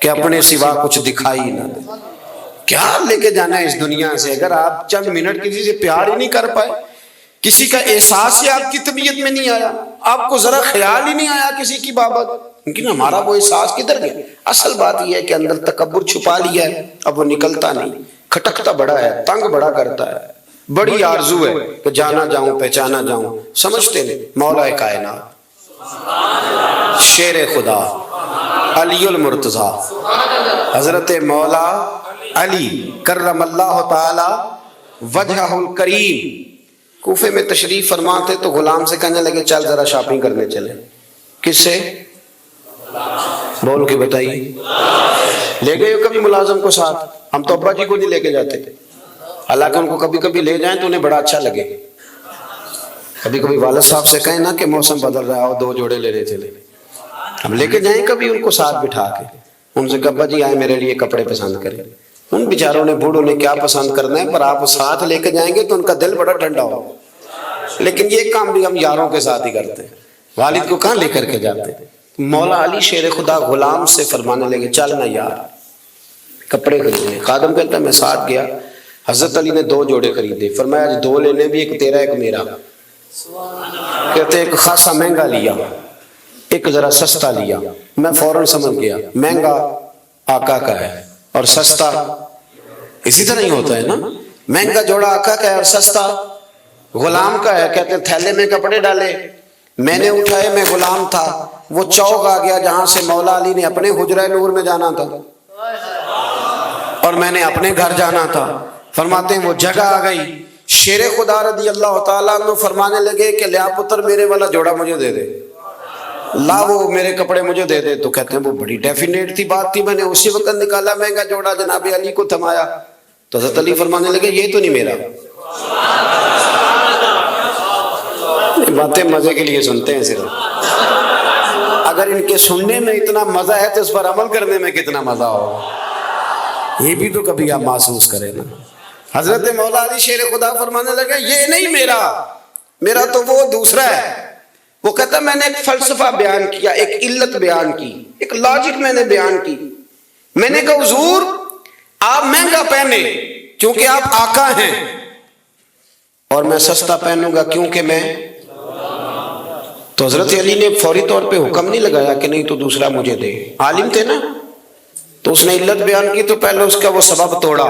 کہ اپنے سوا کچھ دکھائی نہ دے. کیا لے کے جانا ہے اس دنیا سے اگر آپ چند منٹ کسی سے پیار ہی نہیں کر پائے, کسی کا احساس ہی آپ کی طبیعت میں نہیں آیا, آپ کو ذرا خیال ہی نہیں آیا کسی کی بابت, لیکن ہمارا وہ احساس کدھر گیا؟ اصل بات یہ ہے کہ اندر تکبر چھپا لیا ہے, اب وہ نکلتا نہیں, کھٹکتا بڑا ہے, تنگ بڑا کرتا ہے, بڑی آرزو ہے کہ جانا جاؤں پہچانا جاؤں. سمجھتے نہیں مولا کائنات شیر خدا علی المرتضیٰ حضرت مولا علی کرم اللہ تعالی وجہہ الکریم کوفے میں تشریف فرما تھے تو غلام سے کہنے لگے چل ذرا شاپنگ کرنے چلے. کس سے؟ بول کے بتائیے، لے گئے ہو کبھی ملازم کو ساتھ؟ ہم تو ابا جی کو نہیں لے کے جاتے، حالانکہ ان کو کبھی کبھی لے جائیں تو انہیں بڑا اچھا لگے. کبھی کبھی والد صاحب سے کہیں نا کہ موسم بدل رہا ہو 2 جوڑے لے چلے، ہم لے کے جائیں کبھی ان کو ساتھ بٹھا کے، ان سے کہ ابا جی آئے میرے لیے کپڑے پسند کریں. ان بیچاروں نے بوڑھوں نے کیا پسند کرنا ہے، پر آپ ساتھ لے کے جائیں گے تو ان کا دل بڑا ٹھنڈا ہوگا. لیکن یہ کام بھی ہم یاروں کے ساتھ ہی کرتے ہیں، والد کو کہاں لے کر کے جاتے ہیں. مولا علی شیر خدا غلام سے فرمانے لگے چل نا یار کپڑے خریدنے. خادم کہتا ہے میں ساتھ گیا. حضرت علی نے 2 جوڑے خریدے. فرمایا آج 2 لینے بھی، ایک تیرا ایک میرا. کہتے ایک خاصا مہنگا لیا، ایک ذرا سستا لیا. میں فوراً سمجھ گیا مہنگا آقا کا ہے اور سستا اسی طرح ہی ہوتا ہے نا. مہنگا جوڑا آقا کا ہے اور سستا غلام کا ہے. کہتے ہیں تھیلے میں کپڑے ڈالے، میں نے اٹھائے، میں غلام تھا. وہ چوک آ گیا جہاں سے مولا علی نے اپنے حجرہ نور میں جانا تھا اور میں نے اپنے گھر جانا تھا. فرماتے ہیں وہ جگہ آ گئی. شیر خدا رضی اللہ تعالیٰ عنہ فرمانے لگے کہ لیا پتر میرے والا جوڑا مجھے دے دے، لا وہ میرے کپڑے مجھے دے دے. تو کہتے ہیں وہ بڑی ڈیفینیٹ تھی بات تھی، میں نے اسی وقت نکالا مہنگا جوڑا، جناب علی کو تھمایا. تو حضرت علی فرمانے لگے یہ تو نہیں میرا. باتیں مزے کے لیے سنتے ہیں صرف، اگر ان کے سننے میں اتنا مزہ ہے تو اس پر عمل کرنے میں کتنا مزہ ہو، یہ بھی تو کبھی آپ محسوس کریں نا. حضرت مولا علی شیر خدا فرمانے لگے یہ نہیں میرا، میرا تو وہ دوسرا ہے. وہ کہتا میں نے ایک فلسفہ بیان کیا، ایک علت بیان کی، ایک لاجک میں نے بیان کی. میں نے کہا حضور آپ مہنگا پہنے کیونکہ آپ آقا ہیں، اور میں سستا پہنوں گا کیونکہ میں. تو حضرت علی نے فوری طور پہ حکم نہیں لگایا کہ نہیں تو دوسرا مجھے دے. عالم تھے نا، تو اس نے علت بیان کی تو پہلے اس کا وہ سبب توڑا،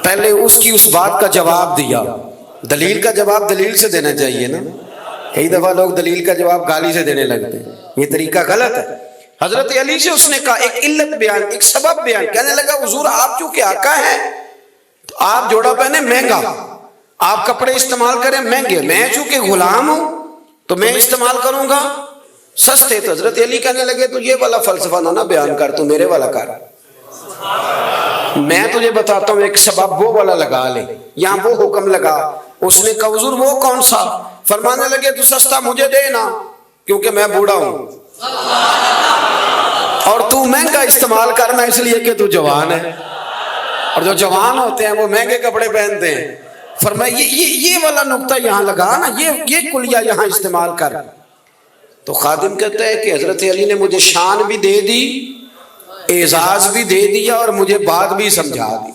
پہلے اس کی اس بات کا جواب دیا. دلیل کا جواب دلیل سے دینا چاہیے نا. کئی دفعہ لوگ دلیل کا جواب گالی سے دینے لگتے ہیں، یہ طریقہ غلط ہے. حضرت علی سے اس نے کہا ایک علت بیان، ایک سبب بیان. کہنے لگا حضور آپ چونکہ آقا ہیں تو آپ جوڑا پہنے مہنگا، آپ کپڑے استعمال کریں مہنگے، میں چونکہ غلام ہوں تو میں استعمال کروں گا سستے. تو حضرت علی کہنے لگے تو یہ والا فلسفہ نہ بیان کر، تو میرے والا کر. میں تجھے بتاتا ہوں ایک سبب وہ والا لگا لے. یہاں وہ حکم لگا. اس نے کہا حضور وہ کون سا؟ فرمانے لگے تو سستا مجھے دے نا کیونکہ میں بوڑھا ہوں، اور تو مہنگا استعمال کرنا اس لیے کہ تو جوان ہے، اور جو جوان ہوتے ہیں وہ مہنگے کپڑے پہنتے ہیں. فرمایا یہ والا نقطہ یہاں لگا نا، یہ کلیہ یہاں استعمال کر. تو خادم کہتا ہے کہ حضرت علی نے مجھے شان بھی دے دی، اعزاز بھی دے دیا، اور مجھے بات بھی سمجھا دی.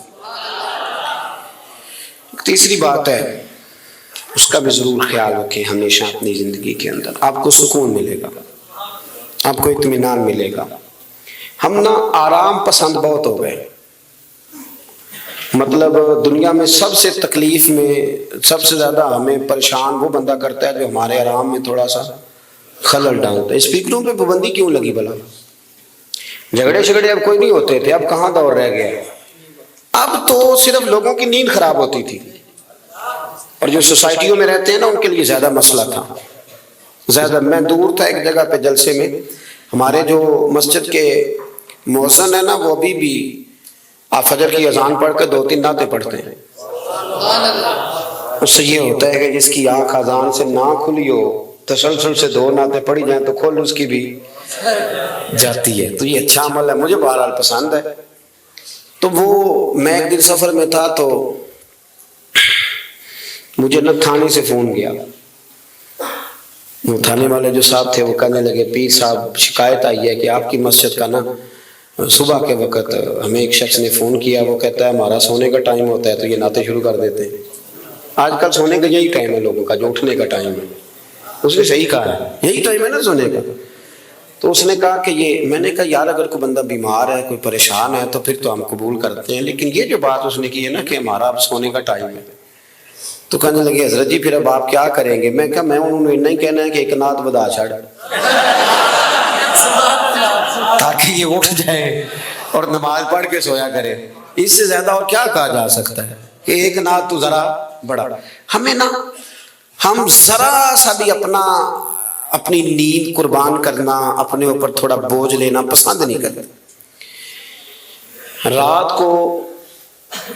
تیسری بات ہے اس کا بھی ضرور خیال رکھیں ہمیشہ اپنی زندگی کے اندر. آپ کو سکون ملے گا، آپ کو اطمینان ملے گا. ہم نا آرام پسند بہت ہو گئے. مطلب دنیا میں سب سے تکلیف میں سب سے زیادہ ہمیں پریشان وہ بندہ کرتا ہے جو ہمارے آرام میں تھوڑا سا خلل ڈالتا ہے. اسپیکروں پہ پابندی کیوں لگی بھلا؟ جھگڑے شگڑے اب کوئی نہیں ہوتے تھے، اب کہاں دور رہ گیا. اب تو صرف لوگوں کی نیند خراب ہوتی تھی، اور جو سوسائٹیوں میں رہتے ہیں نا ان کے لیے زیادہ مسئلہ تھا. زیادہ میں دور تھا ایک جگہ پہ جلسے میں، ہمارے جو مسجد کے مؤذن ہے نا وہ ابھی بھی آپ فجر کی اذان پڑھ کے 2-3 نعتیں پڑھتے ہیں. اس سے یہ ہوتا ہے کہ جس کی آنکھ اذان سے نہ کھلی ہو، تسلسل سے 2 نعتیں پڑھی جائیں تو کھول اس کی بھی جاتی ہے. تو یہ اچھا عمل ہے، مجھے بہرحال پسند ہے. تو وہ میں ایک دن سفر میں تھا تو مجھے نہ تھانے سے فون گیا. وہ تھانے والے جو صاحب تھے وہ کہنے لگے پیر صاحب شکایت آئی ہے کہ آپ کی مسجد کا نا صبح کے وقت ہمیں ایک شخص نے فون کیا. وہ کہتا ہے ہمارا سونے کا ٹائم ہوتا ہے تو یہ نعتیں شروع کر دیتے ہیں. آج کل سونے کا یہی ٹائم ہے لوگوں کا، جو اٹھنے کا ٹائم ہے. اس نے صحیح کہا ہے، یہی ٹائم ہے نا سونے کا. تو اس نے کہا کہ یہ، میں نے کہا یار اگر کوئی بندہ بیمار ہے، کوئی پریشان ہے تو پھر تو ہم قبول کرتے ہیں، لیکن یہ جو بات اس نے کی ہے نا کہ ہمارا اب سونے کا ٹائم ہے. تو کہنے لگے حضرت جی پھر اب آپ کیا کریں گے؟ میں کہا میں انہوں نے اتنا ہی کہنا ہے کہ ایک نعت بدا چھڑ تاکہ یہ اٹھ جائے اور نماز پڑھ کے سویا کرے. اس سے زیادہ اور کیا کہا جا سکتا ہے کہ ایک نعت تو ذرا بڑا. ہمیں نا ہم ذرا سا بھی اپنا اپنی نیند قربان کرنا، اپنے اوپر تھوڑا بوجھ لینا پسند نہیں کرتے۔ رات کو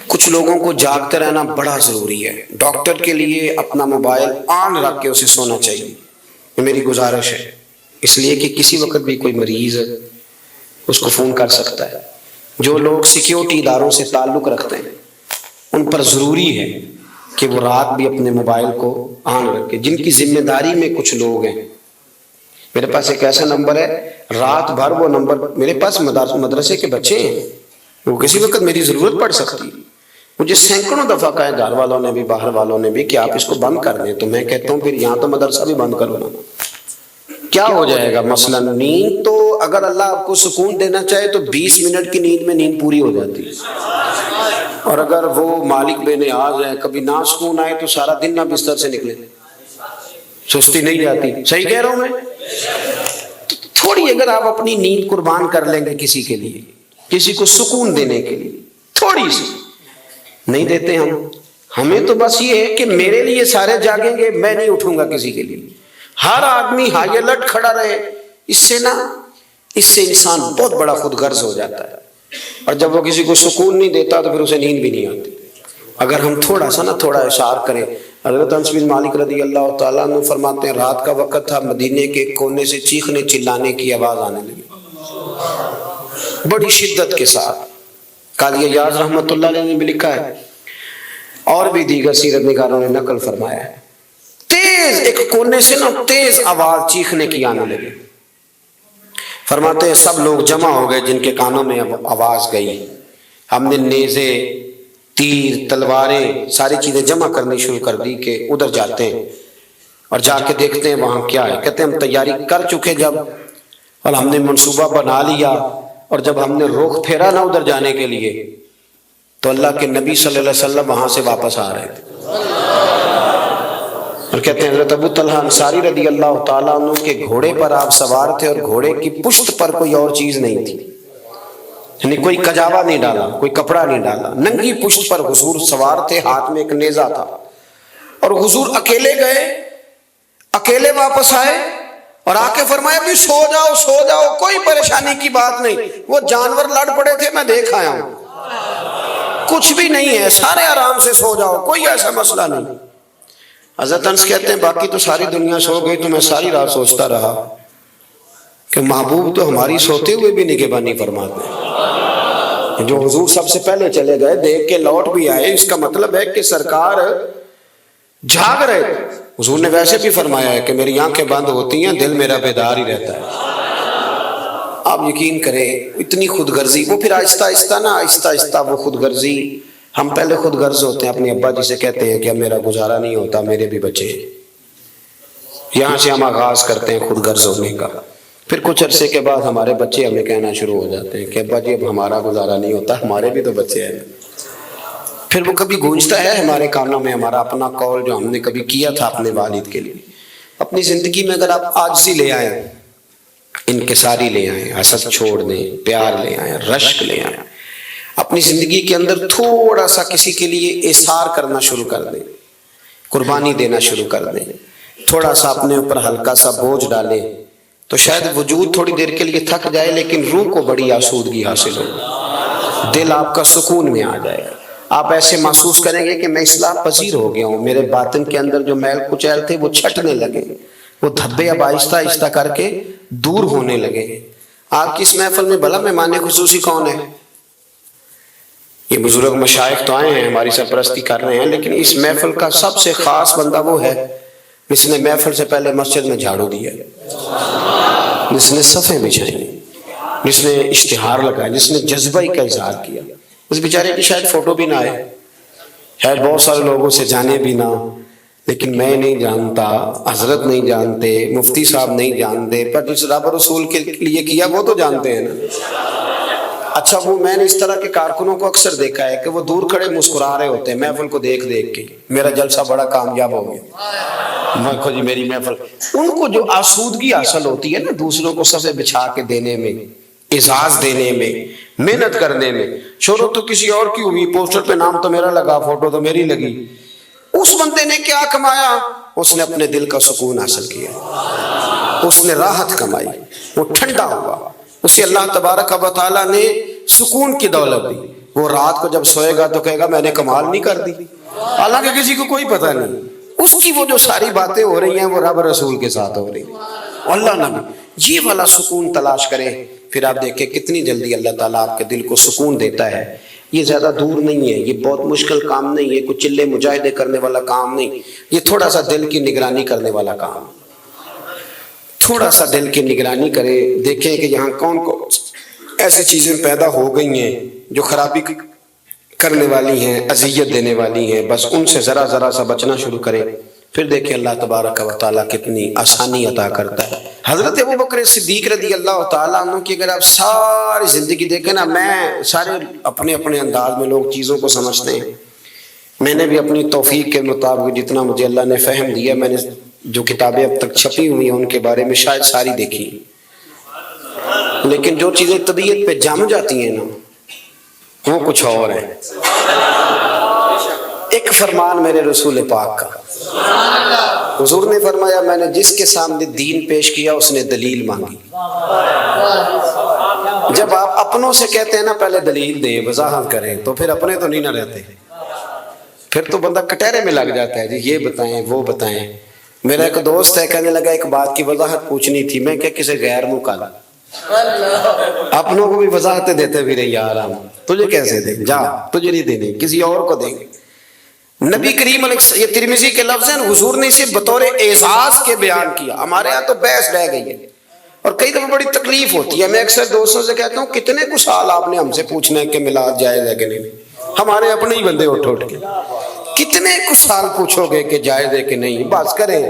کچھ لوگوں کو جاگتے رہنا بڑا ضروری ہے۔ ڈاکٹر کے لیے اپنا موبائل آن رکھ کے اسے سونا چاہیے، یہ میری گزارش ہے، اس لیے کہ کسی وقت بھی کوئی مریض اس کو فون کر سکتا ہے۔ جو لوگ سیکیورٹی اداروں سے تعلق رکھتے ہیں ان پر ضروری ہے کہ وہ رات بھی اپنے موبائل کو آن رکھے۔ جن کی ذمہ داری میں کچھ لوگ ہیں، میرے پاس ایک ایسا نمبر ہے، رات بھر وہ نمبر، میرے پاس مدرسے کے بچے ہیں، وہ کسی وقت میری ضرورت پڑ سکتی ہے۔ مجھے سینکڑوں دفعہ کہا ہے گھر والوں نے بھی، باہر والوں نے بھی، کہ آپ اس کو بند کر دیں، تو میں کہتا ہوں پھر یہاں تو مدرسہ بھی بند کرو نا، کیا ہو جائے گا؟ مثلا نیند تو اگر اللہ آپ کو سکون دینا چاہے تو 20 منٹ کی نیند میں نیند پوری ہو جاتی ہے، اور اگر وہ مالک بے نیاز ہے، کبھی نہ سکون آئے تو سارا دن نہ بستر سے نکلے، سستی نہیں جاتی۔ صحیح کہہ رہا ہوں میں؟ تھوڑی اگر آپ اپنی نیند قربان کر لیں گے کسی کے لیے، کسی کو سکون دینے کے لیے، تھوڑی سی نہیں دیتے ہمیں تو بس یہ ہے کہ میرے لیے سارے جاگیں گے، میں نہیں اٹھوں گا کسی کے لیے، ہر آدمی ہائی الرٹ کھڑا رہے، اس سے انسان بہت بڑا خود غرض ہو جاتا ہے، اور جب وہ کسی کو سکون نہیں دیتا تو پھر اسے نیند بھی نہیں آتی۔ اگر ہم تھوڑا اشار کریں، حضرت انس بن مالک رضی اللہ تعالیٰ عنہ فرماتے ہیں رات کا وقت تھا، مدینے کے کونے سے چیخنے چلانے کی آواز آنے لگی بڑی شدت کے ساتھ۔ قاضی ایاز رحمۃ اللہ علیہ نے بھی لکھا ہے، اور بھی دیگر سیرت نگاروں نے نقل فرمایا ہے، تیز ایک کونے سے تیز آواز چیخنے کی آنے لگی۔ فرماتے ہیں سب لوگ جمع ہو گئے جن کے کانوں میں آواز گئی، ہم نے نیزے، تیر، تلواریں، ساری چیزیں جمع کرنی شروع کر دی کہ ادھر جاتے ہیں اور جا کے دیکھتے ہیں وہاں کیا ہے۔ کہتے ہیں ہم تیاری کر چکے جب، اور ہم نے منصوبہ بنا لیا، اور جب ہم نے رخ پھیرا نا ادھر جانے کے لیے تو اللہ کے نبی صلی اللہ علیہ وسلم وہاں سے واپس آ رہے تھے، اور کہتے ہیں حضرت ابو طلحہ انصاری رضی اللہ تعالیٰ عنہ کے گھوڑے پر آپ سوار تھے، اور گھوڑے کی پشت پر کوئی اور چیز نہیں تھی، یعنی کوئی کجاوا نہیں ڈالا، کوئی کپڑا نہیں ڈالا، ننگی پشت پر حضور سوار تھے، ہاتھ میں ایک نیزہ تھا، اور حضور اکیلے گئے، اکیلے واپس آئے، اور آ کے فرمایا بھی سو جاؤ سو جاؤ، کوئی پریشانی کی بات نہیں، وہ جانور لڑ پڑے تھے میں دیکھ آیا ہوں، کچھ بھی نہیں ہے، سارے آرام سے سو جاؤ، کوئی ایسا مسئلہ نہیں۔ حضرت انس کہتے ہیں باقی تو ساری دنیا سو گئی تو میں ساری رات سوچتا رہا کہ محبوب تو ہماری سوتے ہوئے بھی نگہبانی فرماتے ہیں، جو حضور سب سے پہلے چلے گئے دیکھ کے لوٹ بھی آئے، اس کا مطلب ہے کہ سرکار جاگ رہے۔ حضور نے ویسے بھی فرمایا ہے کہ میری آنکھیں بند ہوتی ہیں، دل میرا بیدار ہی رہتا ہے۔ آپ یقین کریں اتنی خود غرضی، وہ پھر آہستہ آہستہ وہ خود غرضی، ہم پہلے خود غرض ہوتے ہیں، اپنے ابا جی سے کہتے ہیں کہ اب میرا گزارا نہیں ہوتا، میرے بھی بچے ہیں، یہاں سے ہم آغاز کرتے ہیں خود غرض ہونے کا۔ پھر کچھ عرصے کے بعد ہمارے بچے ہمیں کہنا شروع ہو جاتے ہیں کہ ابا جی اب ہمارا گزارا نہیں ہوتا، ہمارے بھی تو بچے ہیں۔ پھر وہ کبھی گونجتا ہے ہمارے کانوں میں ہمارا اپنا قول جو ہم نے کبھی کیا تھا اپنے والد کے لیے۔ اپنی زندگی میں اگر آپ عاجزی لے آئیں، انکساری لے آئیں، حسد چھوڑ دیں، پیار لے آئیں، رشک لے آئیں، اپنی زندگی کے اندر تھوڑا سا کسی کے لیے احسار کرنا شروع کر دیں، قربانی دینا شروع کر دیں، تھوڑا سا اپنے اوپر ہلکا سا بوجھ ڈالیں، تو شاید وجود تھوڑی دیر کے لیے تھک جائے لیکن روح کو بڑی آسودگی حاصل ہو، دل آپ کا سکون میں آ جائے، آپ ایسے محسوس کریں گے کہ میں اصلاح پذیر ہو گیا ہوں، میرے باطن کے اندر جو میل کچیل تھے وہ چھٹنے لگے، وہ دھبے اب آہستہ آہستہ کر کے دور ہونے لگے۔ آپ کی اس محفل میں بھلا مہمان خصوصی کون ہے؟ یہ بزرگ مشائخ تو آئے ہیں ہماری سرپرستی کر رہے ہیں، لیکن اس محفل کا سب سے خاص بندہ وہ ہے جس نے محفل سے پہلے مسجد میں جھاڑو دیا، جس نے صفیں بچھائیں، جس نے اشتہار لگایا، جس نے جذبہ کا اظہار کیا۔ اس بیچارے کی شاید فوٹو بھی نہ آئے، شاید بہت سارے لوگوں سے جانے بھی نہ، لیکن میں نہیں جانتا، حضرت نہیں جانتے، مفتی صاحب نہیں جانتے، پر جس رب رسول کے لیے کیا وہ تو جانتے ہیں نا۔ اچھا وہ میں نے اس طرح کے کارکنوں کو اکثر دیکھا ہے کہ وہ دور کھڑے مسکرا رہے ہوتے ہیں محفل کو دیکھ دیکھ کے، میرا جلسہ بڑا کامیاب ہو گیا، دیکھو جی میری محفل۔ ان کو جو آسودگی حاصل ہوتی ہے نا دوسروں کو صفیں بچھا کے دینے میں، اعزاز دینے میں، محنت کرنے میں، شہرت تو کسی اور کی ہوئی، پوسٹر پہ نام تو میرا لگا، فوٹو تو میری لگی، اس بندے نے کیا کمایا؟ اس نے اپنے دل کا سکون حاصل کیا۔ اس نے راحت کمائی، وہ ٹھنڈا ہوا، اسے اللہ تبارک و تعالیٰ نے سکون کی دولت دی. وہ رات کو جب سوئے گا تو کہے گا میں نے کمال نہیں کر دی، حالانکہ کسی کو کوئی پتہ نہیں. اس کی وہ جو ساری باتیں ہو رہی ہیں وہ رب رسول کے ساتھ ہو رہی ہیں. اللہ نبی یہ والا سکون تلاش کرے، پھر آپ دیکھیں کتنی جلدی اللہ تعالیٰ آپ کے دل کو سکون دیتا ہے. یہ زیادہ دور نہیں ہے، یہ بہت مشکل کام نہیں ہے، کچھ چلے مجاہدے کرنے والا کام نہیں، یہ تھوڑا سا دل کی نگرانی کرنے والا کام. تھوڑا سا دل کی نگرانی کرے، دیکھیں کہ یہاں کون کون ایسی چیزیں پیدا ہو گئی ہیں جو خرابی کرنے والی ہیں، اذیت دینے والی ہیں، بس ان سے ذرا ذرا سا بچنا شروع کرے. پھر دیکھیں اللہ تبارک و تعالیٰ کتنی آسانی عطا کرتا ہے. حضرت ابوبکر صدیق رضی اللہ تعالیٰ عنہ کی اگر آپ ساری زندگی دیکھیں نا، میں سارے اپنے اپنے انداز میں لوگ چیزوں کو سمجھتے ہیں، میں نے بھی اپنی توفیق کے مطابق جتنا مجھے اللہ نے فہم دیا، میں نے جو کتابیں اب تک چھپی ہوئی ہیں ان کے بارے میں شاید ساری دیکھی، لیکن جو چیزیں طبیعت پہ جم جاتی ہیں نا وہ کچھ اور ہے. ایک فرمان میرے رسول پاک کا، حضور نے فرمایا میں نے جس کے سامنے دین پیش کیا اس نے دلیل مانگی. جب آپ اپنوں سے کہتے ہیں نا پہلے دلیل دیں، وضاحت کریں، تو پھر اپنے تو نہیں نہ رہتے، پھر تو بندہ کٹہرے میں لگ جاتا ہے، جی یہ بتائیں وہ بتائیں. میرا ایک دوست ہے کہنے لگا ایک بات کی وضاحت پوچھنی تھی. میں کیا کسی غیر منہ کالا، اپنوں کو بھی وضاحتیں دیتے بھی رہے یار، ہم تجھے کیسے دیں، جا تجھے نہیں دینے کسی اور کو دیں گے. نبی کریم علیہ، یہ ترمذی کے لفظ ہیں، حضور نے اسے بطور اعزاز کے بیان کیا. ہمارے ہاں تو بحث رہ گئی ہے اور کئی دفعہ بڑی تکلیف ہوتی ہے. میں اکثر دوستوں سے کہتا ہوں کتنے کچھ سال آپ نے ہم سے پوچھنا ہے کہ میلاد جائز ہے کہ نہیں. ہمارے اپنے ہی بندے اٹھ اٹھ کے کتنے کچھ سال پوچھو گے کہ جائز ہے کہ نہیں. بس کریں،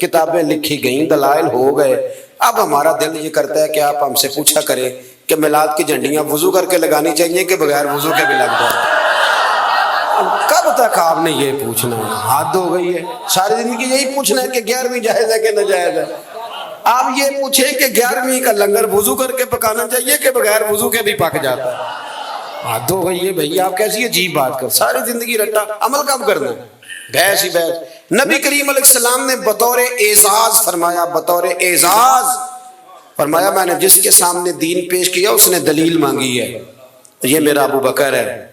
کتابیں لکھی گئیں، دلائل ہو گئے. اب ہمارا دل یہ کرتا ہے کہ آپ ہم سے پوچھا کریں کہ میلاد کی جھنڈیاں وضو کر کے لگانی چاہیے کہ بغیر وضو کے بھی لگ جائے. کب تک آپ نے یہ پوچھنا ہے؟ حد ہو گئی ہے. ساری زندگی یہی پوچھنا ہے کہ 11ویں جائز ہے کہ ناجائز ہے. آپ یہ پوچھیں کہ 11ویں کا لنگر وضو کر کے پکانا چاہیے کہ بغیر وضو کے بھی پک جاتا ہے. حد ہو گئی ہے بھائی، آپ کیسی عجیب بات کر. ساری زندگی رٹا، عمل کب کرنا ہے؟ بحث ہی بحث. نبی کریم علیہ السلام نے بطور اعزاز فرمایا، بطور اعزاز فرمایا میں نے جس کے سامنے دین پیش کیا اس نے دلیل مانگی ہے. یہ میرا ابو بکر ہے.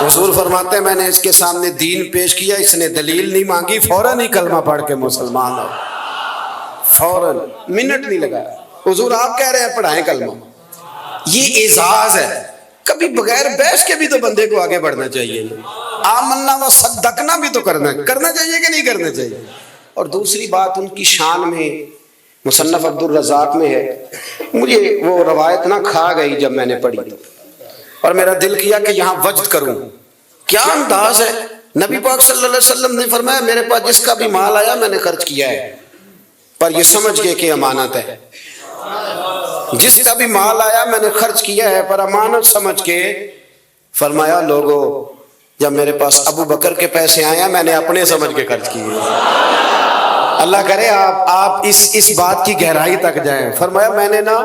حضور فرماتے ہیں میں نے اس کے سامنے دین پیش کیا، اس نے دلیل نہیں مانگی، فوراً ہی کلمہ پڑھ کے مسلمان ہو. فوراً، منٹ نہیں لگا. حضور آپ کہہ رہے ہیں پڑھائیں کلمہ. یہ اعزاز ہے. کبھی بغیر بحث کے بھی تو بندے کو آگے بڑھنا چاہیے. آمنا و صدقنا بھی تو کرنا چاہیے کہ نہیں کرنا چاہیے. اور دوسری بات ان کی شان میں مصنف عبد الرزاق میں ہے، مجھے وہ روایت نہ کھا گئی جب میں نے پڑھی تو، اور میرا دل کیا کہ یہاں وجد کروں. کیا انداز ہے. نبی پاک صلی اللہ علیہ وسلم نے فرمایا میرے پاس جس کا بھی مال آیا میں نے خرچ کیا ہے، پر یہ سمجھ کے کہ امانت ہے. جس کا بھی مال آیا میں نے خرچ کیا ہے پر امانت سمجھ کے. فرمایا لوگوں جب میرے پاس ابو بکر کے پیسے آیا میں نے اپنے سمجھ کے خرچ کیے. اللہ کرے آپ اس بات کی گہرائی تک جائیں. فرمایا میں نے نا،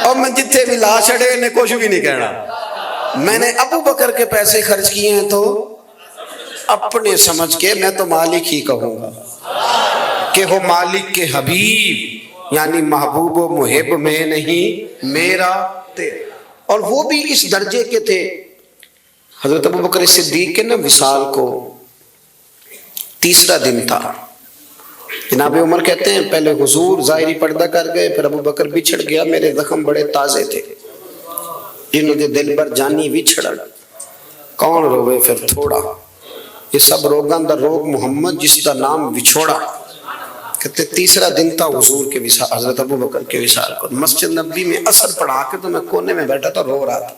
اور میں جتنے بھی لا چھڑے انہیں کچھ بھی نہیں کہنا، میں نے ابو بکر کے پیسے خرچ کیے ہیں تو اپنے سمجھ کے. میں تو مالک ہی کہوں گا کہ ہو مالک کے حبیب، یعنی محبوب و محب میں نہیں میرا تیرا. اور وہ بھی اس درجے کے تھے. حضرت ابو بکر صدیق کے نا وصال کو تیسرا دن تھا. جناب عمر کہتے ہیں پہلے حضور ظاہری پردہ کر گئے، پھر ابو بکر بچھڑ گیا. میرے زخم بڑے تازے تھے، انہوں نے دل بر جانی بچھڑ. کون روے پھر تھوڑا، یہ سب روگاں دا روگ محمد جس دا نام بچھوڑا. کہتے تیسرا دن تھا حضور کے وصال، حضرت ابو بکر کے وصال کو. مسجد نبی میں اثر پڑھا کے تو میں کونے میں بیٹھا تھا، رو رہا تھا.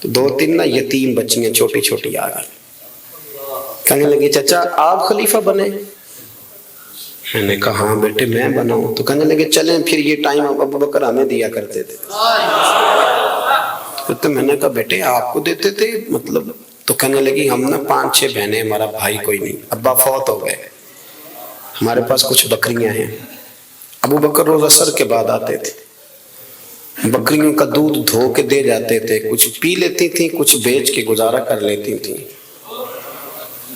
تو 2-3 نا یتیم بچیاں چھوٹی چھوٹی آ گئی. کہنے لگی چچا آپ خلیفہ بنے؟ میں نے کہا ہاں بیٹے میں بناؤں. تو کہنے لگے چلیں پھر یہ ٹائم ابو بکر ہمیں دیا کرتے تھے. تو میں نے کہا بیٹے آپ کو دیتے تھے مطلب؟ تو کہنے لگی ہم نا 5-6 بہنیں، ہمارا بھائی کوئی نہیں، ابا فوت ہو گئے، ہمارے پاس کچھ بکریاں ہیں. ابو بکر روز عصر کے بعد آتے تھے، بکریوں کا دودھ دھو کے دے جاتے تھے، کچھ پی لیتی تھیں، کچھ بیچ کے گزارا کر لیتی تھیں.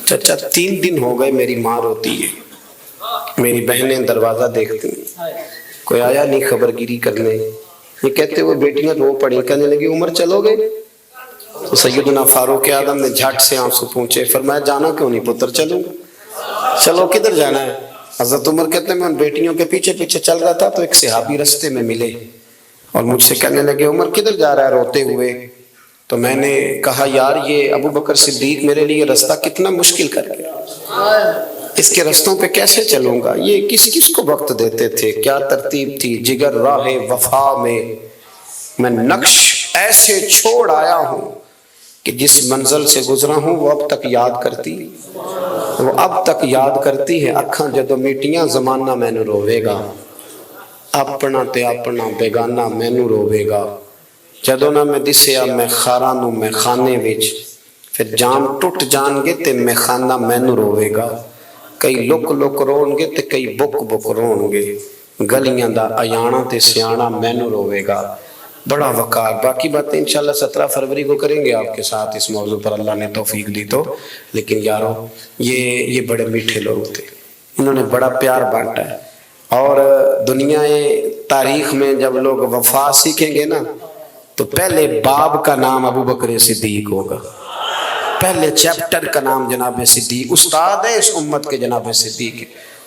چچا 3 دن ہو گئے میری ماں روتی ہے، میری بہنیں دروازہ دیکھتی ہیں، کوئی آیا نہیں خبر گیری کرنے، یہ کہتے وہ بیٹیاں رو پڑی، کہنے لگی عمر چلو گے؟ تو سیدنا فاروق اعظم نے جھٹ سے آنسو پونچھے، فرمایا جانا کیوں نہیں پتر، چلوں گا۔ چلو کدھر جانا ہے؟ حضرت عمر کہتے ہیں میں ان بیٹیوں کے پیچھے پیچھے چل رہا تھا تو ایک صحابی رستے میں ملے اور مجھ سے کہنے لگے عمر کدھر جا رہا ہے روتے ہوئے؟ تو میں نے کہا یار یہ ابو بکر صدیق میرے لیے رستہ کتنا مشکل کر گیا، اس کے رستوں پہ کیسے چلوں گا؟ یہ کس کس کو وقت دیتے تھے، کیا ترتیب تھی، جگر راہ وفا میں نقش ایسے چھوڑ آیا ہوں کہ جس منزل سے گزرا ہوں وہ اب تک یاد کرتی ہے اکھاں جدو میٹیاں زمانہ مینوں روے گا، اپنا تے اپنا بیگانہ مینوں روے گا، جدو نہ میں دسیا میں خاراں نوں میں خانے وچ، پھر جام ٹوٹ جان گے تے میں خانہ مینوں روے گا، کئی لک لک رون گے تے کئی بک بک رون گے، گلیاں دا ایانا تے سیانا مینوں روے گا۔ بڑا وقار، باقی باتیں انشاءاللہ 17 فروری کو کریں گے آپ کے ساتھ اس موضوع پر، اللہ نے توفیق دی تو۔ لیکن یارو یہ بڑے میٹھے لوگ تھے، انہوں نے بڑا پیار بانٹا ہے، اور دنیا تاریخ میں جب لوگ وفا سیکھیں گے نا تو پہلے باب کا نام ابو بکر صدیق ہوگا، پہلے چیپٹر کا نام جناب صدیق، استاد ہے اس امت کے جناب صدیق ہے۔